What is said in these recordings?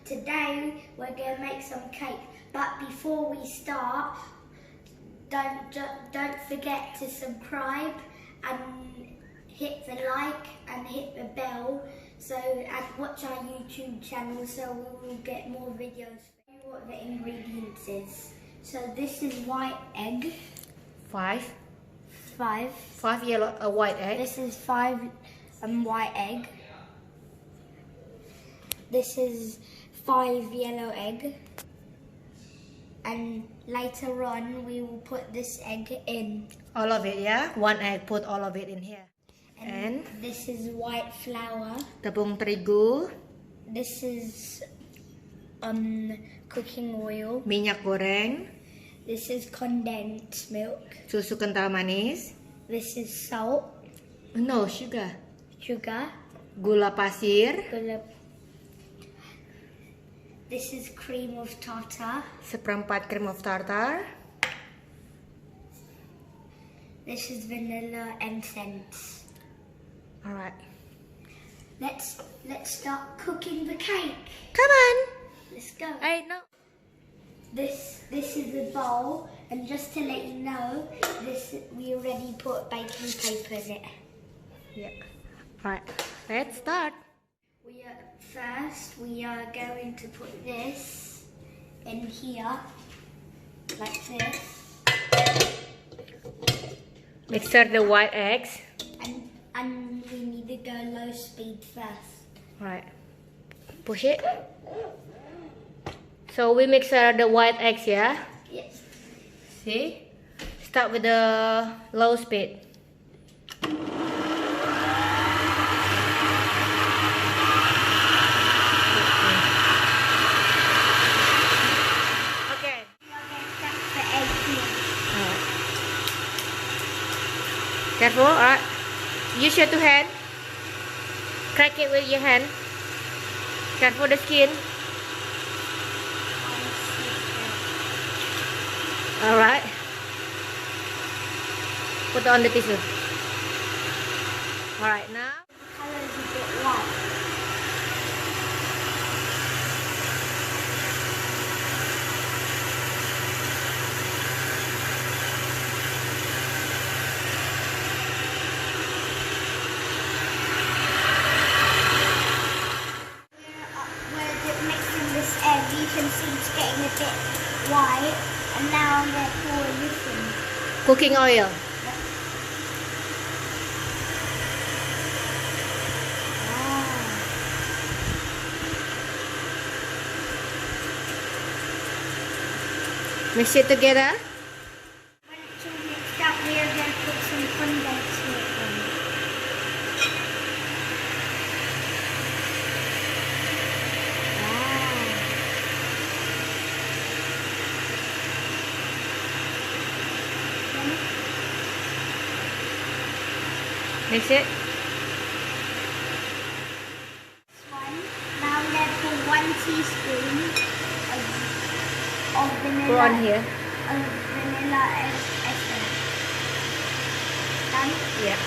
today we're going to make some cake. But before we start, don't forget to subscribe and hit the like and hit the bell. And watch our YouTube channel so we will get more videos. What the ingredients is. So this is white egg. Five yellow white egg. This is 5 white egg. This is 5 yellow egg. And later on we will put this egg in. All of it, yeah? 1 egg, put all of it in here. And this is white flour. Tepung terigu. This is cooking oil. Minyak goreng. This is condensed milk. Susu kental manis. This is salt. No, sugar. Gula pasir. This is cream of tartar. Seperempat cream of tartar. This is vanilla essence. Alright. Let's start cooking the cake. Come on. Let's go. No. This is the bowl, and just to let you know, we already put baking paper in it. Yeah. Alright. Let's start. First, we are going to put this in here, like this. Mix the white eggs. And we need to go low speed first. Right. Push it. So we mix the white eggs, yeah? Yes. See? Start with the low speed. Okay. Careful, alright. Use your 2 hands. Crack it with your hand. Careful the skin. Alright. Put on the tissue. Alright, now. The color is a bit white. You can see it's getting a bit white, and now I'm going to pour this in. Cooking oil. Mix it together. When it's all mixed up, we are going to put some condensed milk in. Mix it. Now I'm going to put 1 teaspoon of vanilla. Put on here. Of vanilla essence. Done? Yeah.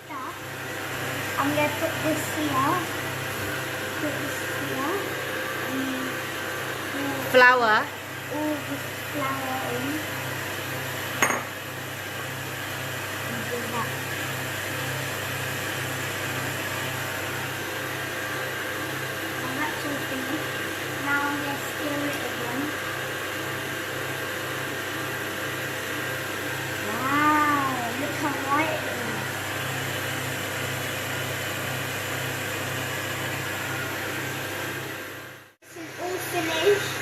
Start. I'm going to put this here. Flour. All this flour in. And do that. And that's all finished. Now I'm going to stir it again. Wow, look how white it is. Finished.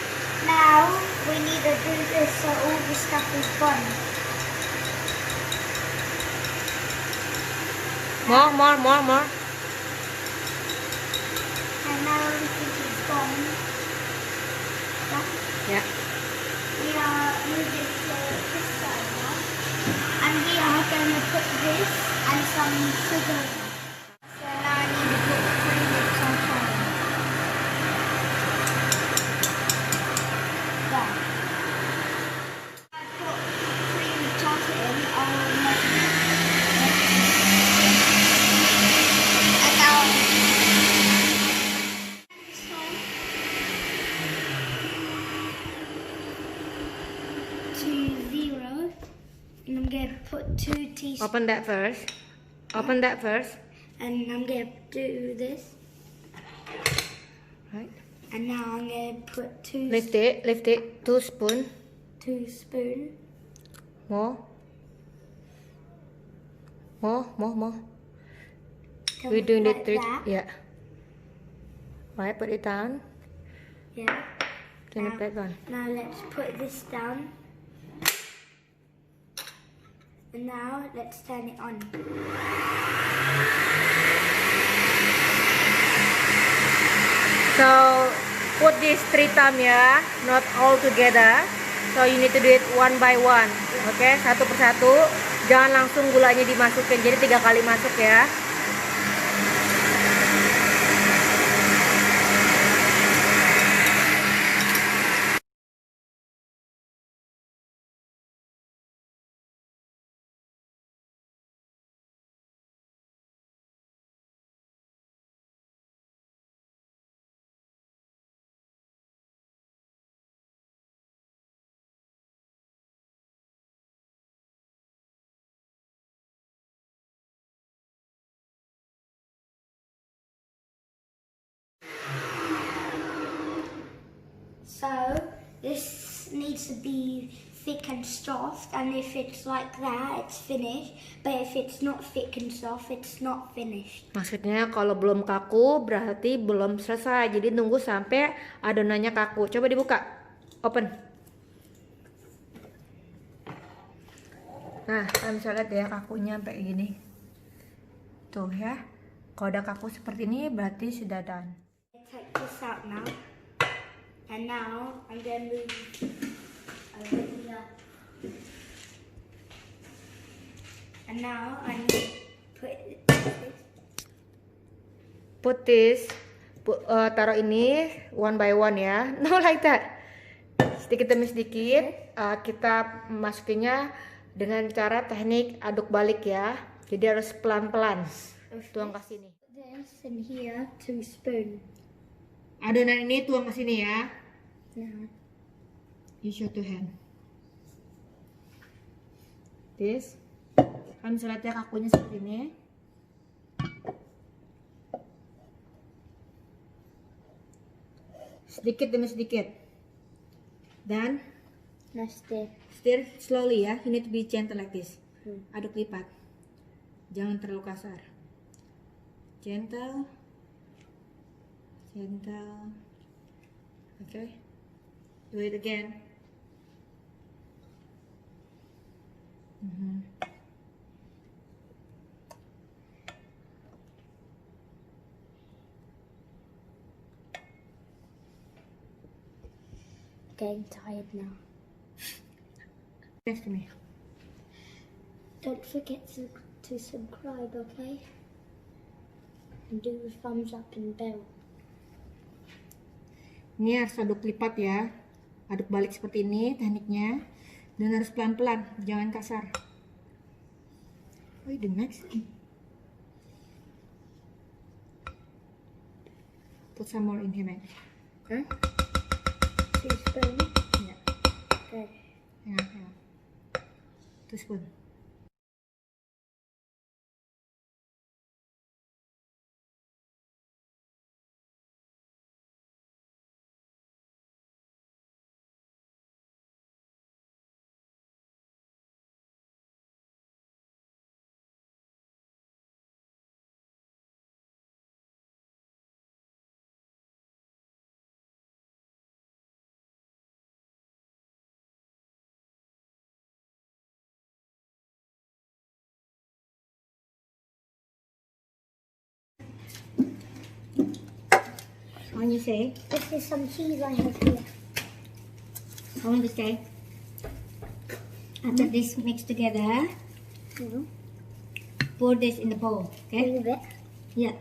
Now we need to do this so all the stuff is gone. More. And now everything is gone. Yeah. We are moving to this side now. And we are going to put this and some sugar in. So now I need to put 3 minutes on time. I put I'm gonna put 2 teaspoons. Open that first. Open that first. And I'm gonna do this. Right. And now I'm gonna put 2. Lift it. 2 spoon. 2 spoon. More. Can We're doing the like trick. that? Yeah. Right, put it down. Yeah. Turn it back on. Now let's put this down. And now let's turn it on. So put this 3 times ya, not all together. So you need to do it one by one. Oke, satu persatu. Jangan langsung gulanya dimasukin. Jadi 3 kali masuk ya. So this needs to be thick and soft, and if it's like that, it's finished. But if it's not thick and soft, it's not finished. Maksudnya kalau belum kaku berarti belum selesai. Jadi tunggu sampai adonannya kaku. Coba dibuka. Open. Nah, kalian bisa lihat ya kakunya sampai gini. Tuh ya. Kalau udah kaku seperti ini berarti sudah done. Take this out now. And now I'm going to move over here. And now I need to Put this. Taruh ini one by one ya. No like that. Sedikit demi sedikit kita masukinnya dengan cara teknik aduk balik ya. Jadi harus pelan-pelan. Tuang ke sini. This in here, 2 spoon. Adonan ini tuang ke sini ya. Now. You show to hand. This. Kan bisa lihat ya kakunya seperti ini. Sedikit demi sedikit. Dan Now stir. stir slowly ya. You need to be gentle like this. Aduk lipat. Jangan terlalu kasar. Gentle. Okay. Do it again. Getting tired now. Next to me. Don't forget to subscribe, okay? And do the thumbs up and bell. Ini harus aduk lipat ya. Aduk balik seperti ini tekniknya. Dan harus pelan-pelan, jangan kasar. Oh, the next. Put some more in here, man. Huh? 2 spoon. Yeah. Okay. Hang on. 2 spoon. How you say? This is some cheese I have here. How want to say? After this mixed together, pour this in the bowl. A Okay? little bit. Yeah.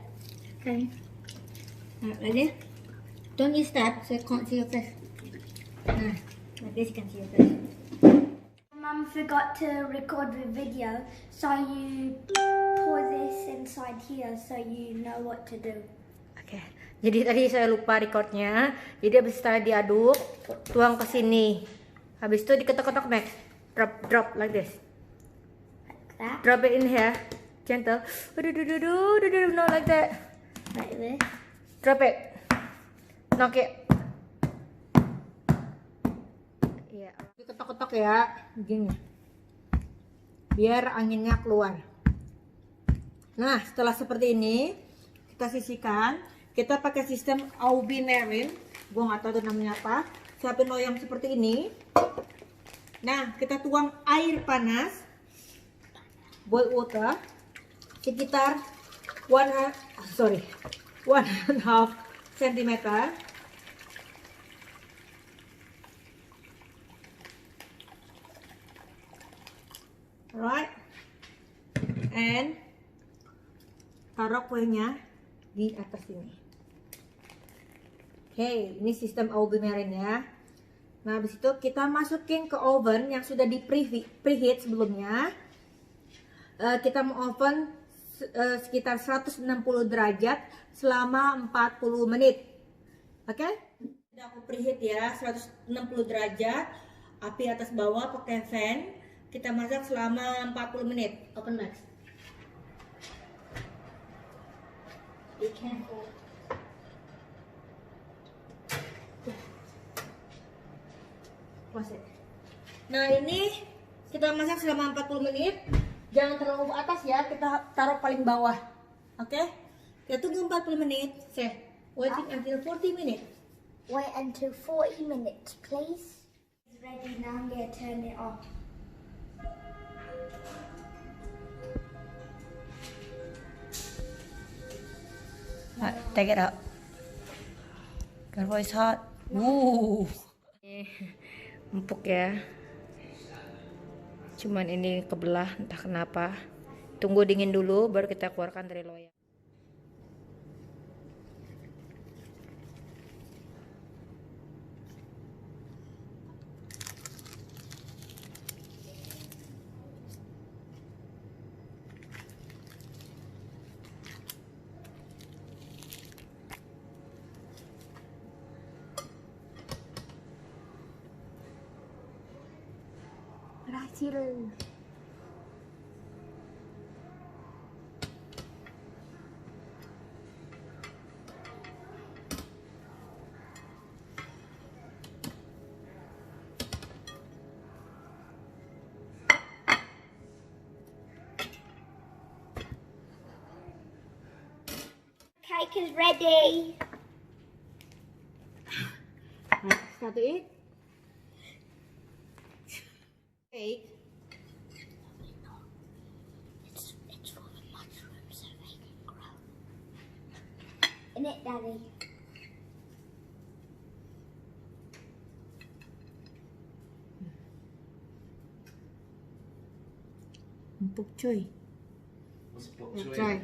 Okay. Ready? Don't use that so you can't see your face. Nah, like this you can see your face. Mum forgot to record the video, so you pour this inside here so you know what to do. Oke. Jadi tadi saya lupa recordnya. Jadi habis setelah diaduk, tuang ke sini. Habis itu diketok-ketok Max. Drop like this. that. Drop it in here, gentle. Not like that. Like this. Drop it. Knock it. Ya, ketok-ketok ya, begini. Biar anginnya keluar. Nah, setelah seperti ini, kita sisihkan. Kita pakai sistem aubinerin. Gue nggak tahu itu namanya apa. Siapin loyang seperti ini. Nah, kita tuang air panas, boil water, sekitar 1.5 cm. Alright, and taruh kuenya di atas ini. Oke, ini sistem aubinerin ya. Nah, habis itu kita masukin ke oven yang sudah di preheat sebelumnya. Kita mau oven sekitar 160 derajat selama 40 menit. Oke? Udah aku preheat ya, 160 derajat. Api atas bawah pakai fan. Kita masak selama 40 menit. Open max. Be careful. Nah, ini kita masak selama 40 menit. Jangan terlalu ke atas ya, kita taruh paling bawah. Oke? Kita tunggu 40 menit. Waiting until 40 minutes. Wait until 40 minutes, please. It's ready now. I'm going to turn it off. Take it out. Careful, it's hot. Wuh. Empuk ya. Cuman ini kebelah entah kenapa. Tunggu dingin dulu baru kita keluarkan dari loyang. Berhasil. Cake is ready. Start to eat. Cake. It's for the mushrooms so they can grow. Isn't it, Daddy? Empuk cuy. What's Try.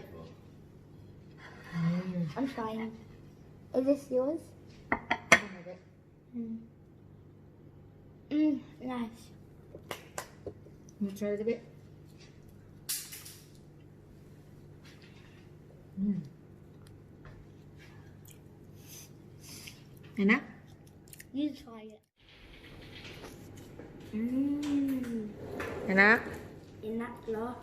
I'm trying. Is this yours? Nice. You try it a bit. Enak? You try it. Enak? Enak loh.